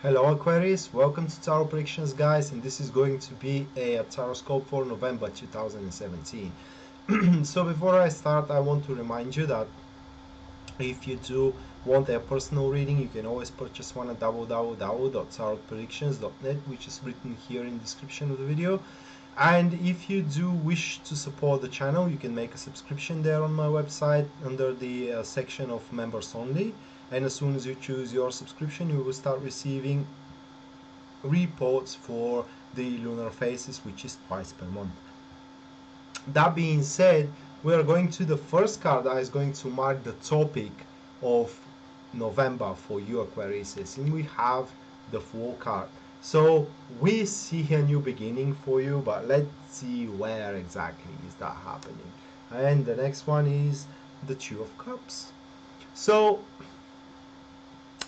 Hello Aquarius, welcome to Tarot Predictions guys, and this is going to be a taroscope for November 2017. So before I start, I want to remind you that if you do want a personal reading, you can always purchase one at www.tarotpredictions.net, which is written here in the description of the video. And if you do wish to support the channel, you can make a subscription there on my website under the section of members only. And as soon as you choose your subscription, you will start receiving reports for the lunar phases, which is twice per month. That being said, we are going to the first card that is going to mark the topic of November for you Aquarius, and we have the Fool card. So we see a new beginning for you, but let's see where exactly is that happening. And the next one is the Two of Cups. So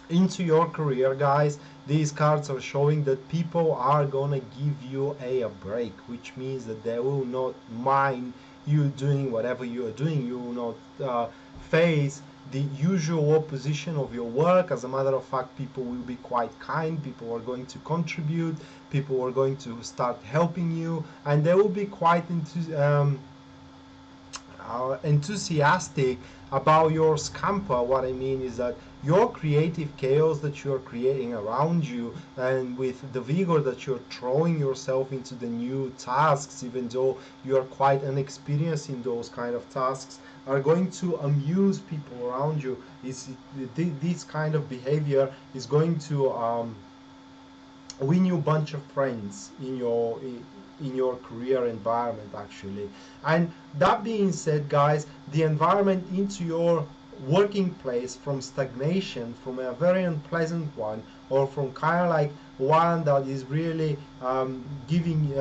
into your career, guys, these cards are showing that people are gonna give you a break, which means that they will not mind you doing whatever you are doing. You will not face the usual opposition of your work. As a matter of fact, people will be quite kind, people are going to contribute, people are going to start helping you, and they will be quite enthusiastic about your scamper. What I mean is that your creative chaos that you're creating around you, and with the vigor that you're throwing yourself into the new tasks, even though you're quite inexperienced in those kind of tasks, are going to amuse people around you. This kind of behavior is going to win you a bunch of friends in your career environment, actually. And that being said, guys, the environment into your working place, from stagnation, from a very unpleasant one, or from kind of like one that is really getting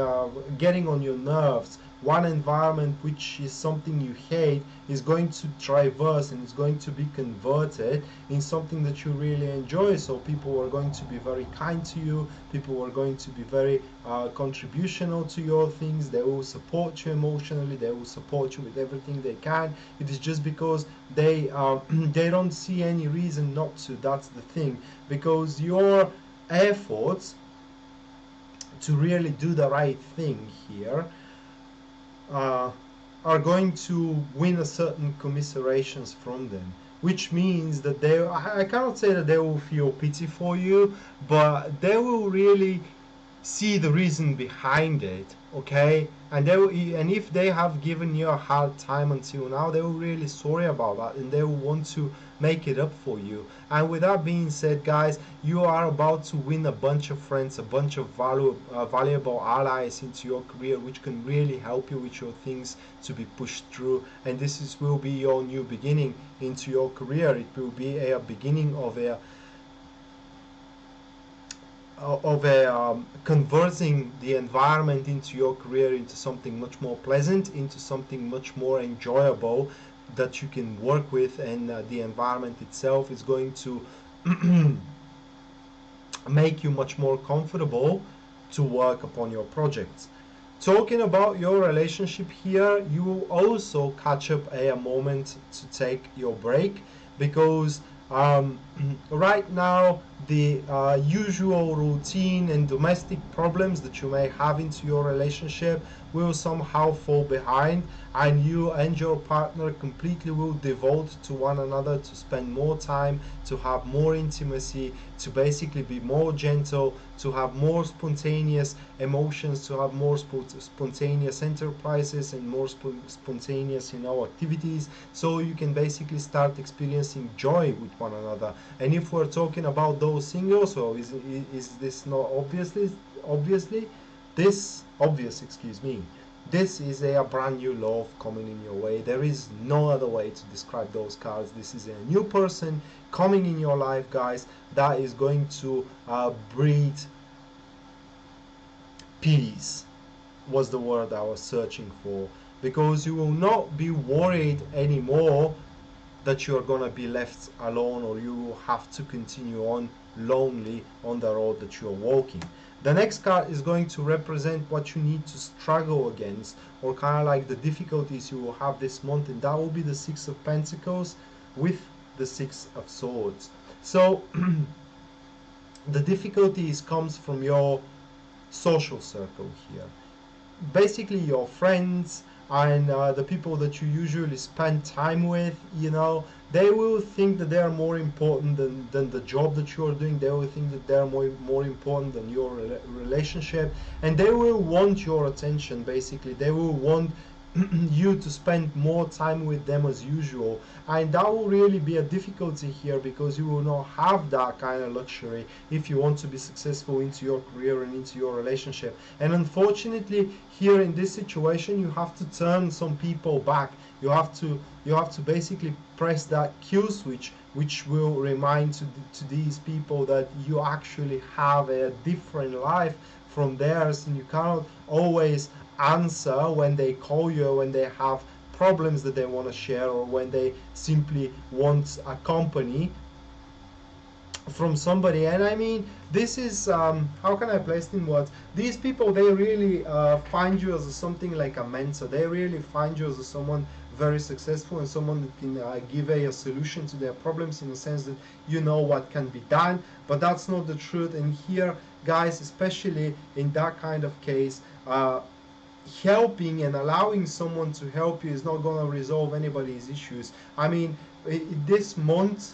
on your nerves, one environment which is something you hate, is going to traverse and is going to be converted in something that you really enjoy. So people are going to be very kind to you, people are going to be very contributional to your things, they will support you emotionally, they will support you with everything they can. It is just because they they don't see any reason not to. That's the thing, because your efforts to really do the right thing here are going to win a certain commiserations from them, which means that I cannot say that they will feel pity for you, but they will really see the reason behind it, okay? And and if they have given you a hard time until now, they will really sorry about that, and they will want to make it up for you. And with that being said, guys, you are about to win a bunch of friends, a bunch of valuable allies into your career, which can really help you with your things to be pushed through. And will be your new beginning into your career. It will be a beginning of a converting the environment into your career into something much more pleasant, into something much more enjoyable that you can work with, and the environment itself is going to make you much more comfortable to work upon your projects. Talking about your relationship here, you will also catch up a moment to take your break, because right now the usual routine and domestic problems that you may have into your relationship will somehow fall behind, and you and your partner completely will devote to one another, to spend more time, to have more intimacy, to basically be more gentle, to have more spontaneous emotions, to have more spontaneous enterprises and more spontaneous activities, so you can basically start experiencing joy with one another. And if we're talking about those singles, so is this not obvious, excuse me, this is a brand new love coming in your way. There is no other way to describe those cards. This is a new person coming in your life, guys, that is going to breed peace, was the word I was searching for, because you will not be worried anymore that you are going to be left alone, or you will have to continue on lonely on the road that you are walking. The next card is going to represent what you need to struggle against, or kind of like the difficulties you will have this month, and that will be the Six of Pentacles with the Six of Swords. So The difficulties comes from your social circle here, basically your friends and the people that you usually spend time with. You know, they will think that they are more important than the job that you are doing. They will think that they are more important than your relationship, and they will want your attention. Basically, they will want you to spend more time with them as usual, and that will really be a difficulty here, because you will not have that kind of luxury if you want to be successful into your career and into your relationship. And unfortunately, here in this situation, you have to turn some people back. You have to basically press that kill switch, which will remind to these people that you actually have a different life from theirs, and you cannot always answer when they call you, when they have problems that they want to share, or when they simply want a company from somebody. And I mean, this is how can I place it in words? These people, they really find you as something like a mentor. They really find you as someone very successful and someone that can give a solution to their problems, in the sense that you know what can be done. But that's not the truth. And here, guys, especially in that kind of case, helping and allowing someone to help you is not going to resolve anybody's issues. I mean, this month,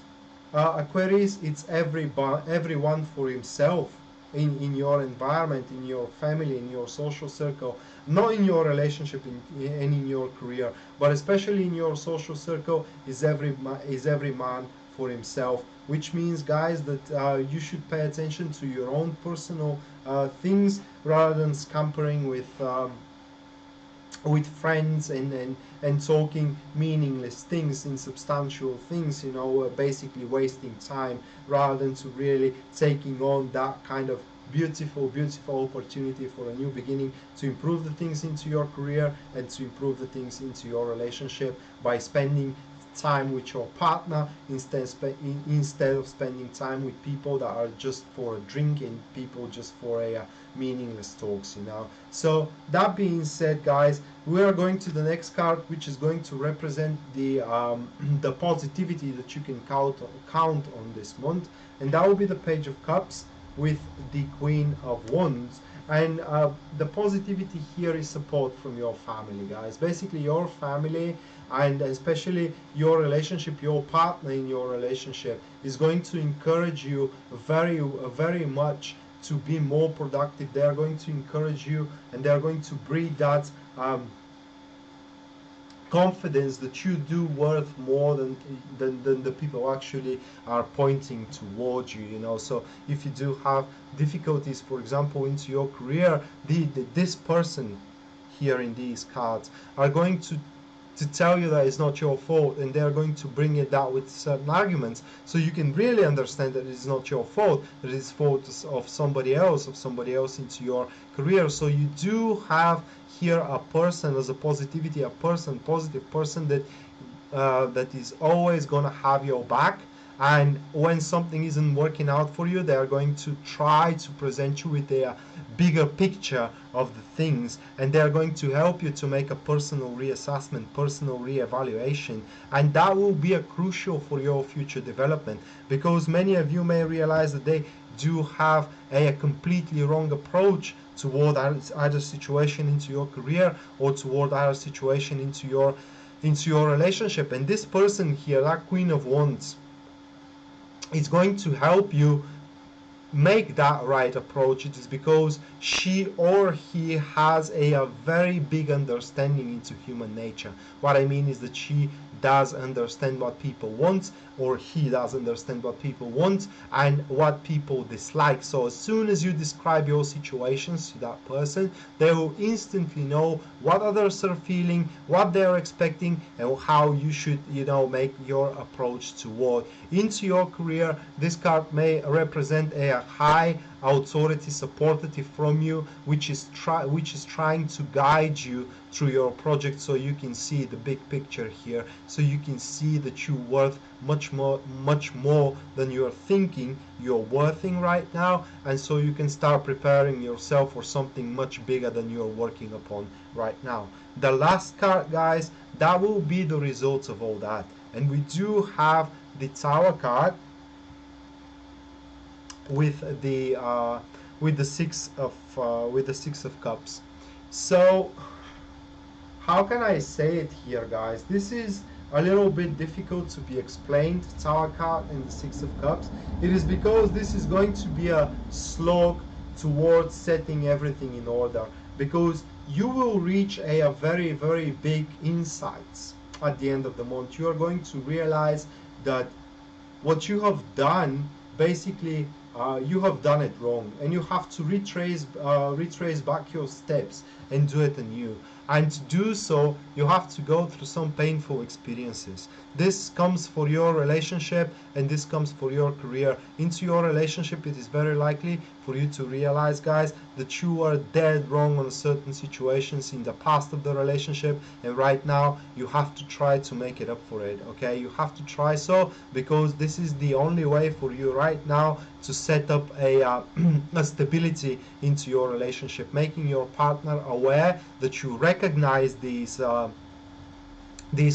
Aquarius, it's everyone for himself, in your environment, in your family, in your social circle, not in your relationship and in your career, but especially in your social circle, is every man for himself. Which means, guys, that you should pay attention to your own personal things, rather than scampering with friends and talking meaningless things, insubstantial things, you know, basically wasting time, rather than to really taking on that kind of beautiful opportunity for a new beginning, to improve the things into your career and to improve the things into your relationship, by spending time with your partner, instead of spending time with people that are just for a drink, and people just for a meaningless talks, you know. So that being said, guys, we are going to the next card, which is going to represent the the positivity that you can count on this month, and that will be the Page of Cups with the Queen of Wands. And the positivity here is support from your family, guys. Basically, your family, and especially your relationship, your partner in your relationship, is going to encourage you very much to be more productive. They are going to encourage you, and they are going to breed that confidence that you do worth more than the people actually are pointing towards you, you know. So if you do have difficulties, for example, into your career, this person here in these cards are going to tell you that it's not your fault, and they're going to bring it out with certain arguments, so you can really understand that it's not your fault, that it's fault of somebody else, into your career. So you do have here a person as a positivity, positive person, that is always gonna have your back. And when something isn't working out for you, they are going to try to present you with a bigger picture of the things, and they are going to help you to make a personal reassessment, personal reevaluation, and that will be a crucial for your future development, because many of you may realize that they do have a completely wrong approach toward either situation into your career, or toward either situation into your relationship. And this person here, that Queen of Wands, is going to help you make that right approach. It is because she or he has a very big understanding into human nature. What I mean is that she does understand what people want, or he does understand what people want and what people dislike. So as soon as you describe your situations to that person, they will instantly know what others are feeling, what they're expecting, and how you should, make your approach toward into your career. This card may represent a high authority supportive from you, which is trying to guide you through your project, so you can see the big picture here, so you can see that you're worth much more than you're thinking you're worthing right now, and so you can start preparing yourself for something much bigger than you're working upon right now. The last card, guys, that will be the results of all that, and we do have the Tower card. with the Six of Cups. So how can I say it here, guys? This is a little bit difficult to be explained, Tower card and the Six of Cups. It is because this is going to be a slog towards setting everything in order, because you will reach a very, very big insights at the end of the month. You are going to realize that what you have done, basically, you have done it wrong, and you have to retrace back your steps and do it anew. And to do so, you have to go through some painful experiences. This comes for your relationship, and this comes for your career. Into your relationship, it is very likely for you to realize, guys, that you are dead wrong on certain situations in the past of the relationship, and right now you have to try to make it up for it. Okay, you have to try so, because this is the only way for you right now to set up a stability into your relationship, making your partner aware that you recognize these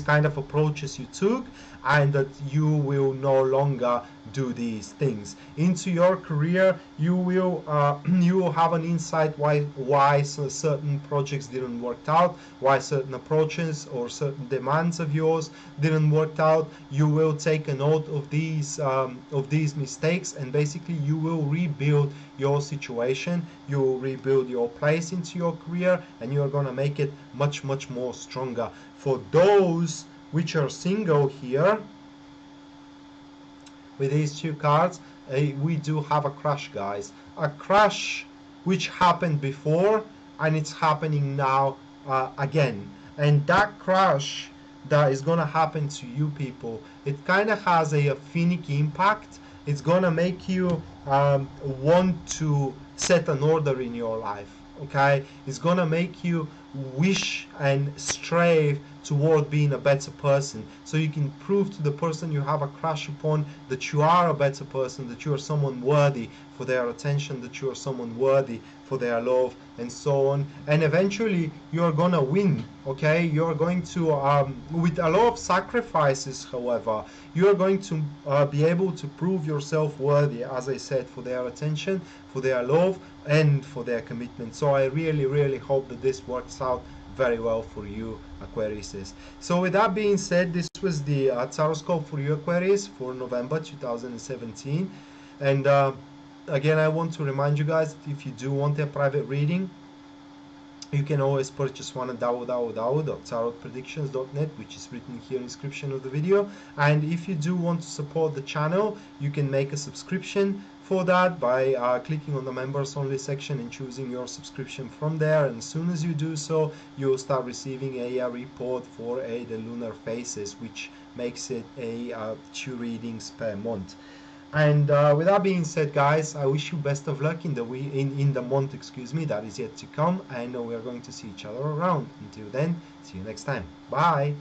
kind of approaches you took, and that you will no longer do these things. Into your career, you will you will have an insight why certain projects didn't work out, why certain approaches or certain demands of yours didn't work out. You will take a note of these mistakes, and basically you will rebuild your situation, you will rebuild your place into your career, and you are going to make it much, much more stronger. For those which are single here, with these two cards, we do have a crush, guys. A crush which happened before, and it's happening now again. And that crush that is gonna happen to you people, it kind of has a finicky impact. It's gonna make you want to set an order in your life. Okay, it's gonna make you wish and strive toward being a better person, so you can prove to the person you have a crush upon that you are a better person, that you are someone worthy for their attention, that you are someone worthy for their love, and so on. And eventually you're gonna win. Okay, you're going to with a lot of sacrifices, however, you're going to be able to prove yourself worthy, as I said, for their attention, for their love, and for their commitment. So I really, really hope that this works out very well for you, Aquarius. So with that being said, this was the Taroscope for you, Aquarius, for November 2017. And again, I want to remind you guys that if you do want a private reading, you can always purchase one at www.tarotpredictions.net, which is written here in the description of the video. And if you do want to support the channel, you can make a subscription for that by clicking on the members only section and choosing your subscription from there. And as soon as you do so, you'll start receiving a report for the lunar phases, which makes it 2 readings per month. And with that being said, guys, I wish you best of luck in the month, excuse me, that is yet to come. And we are going to see each other around. Until then, see you next time. Bye.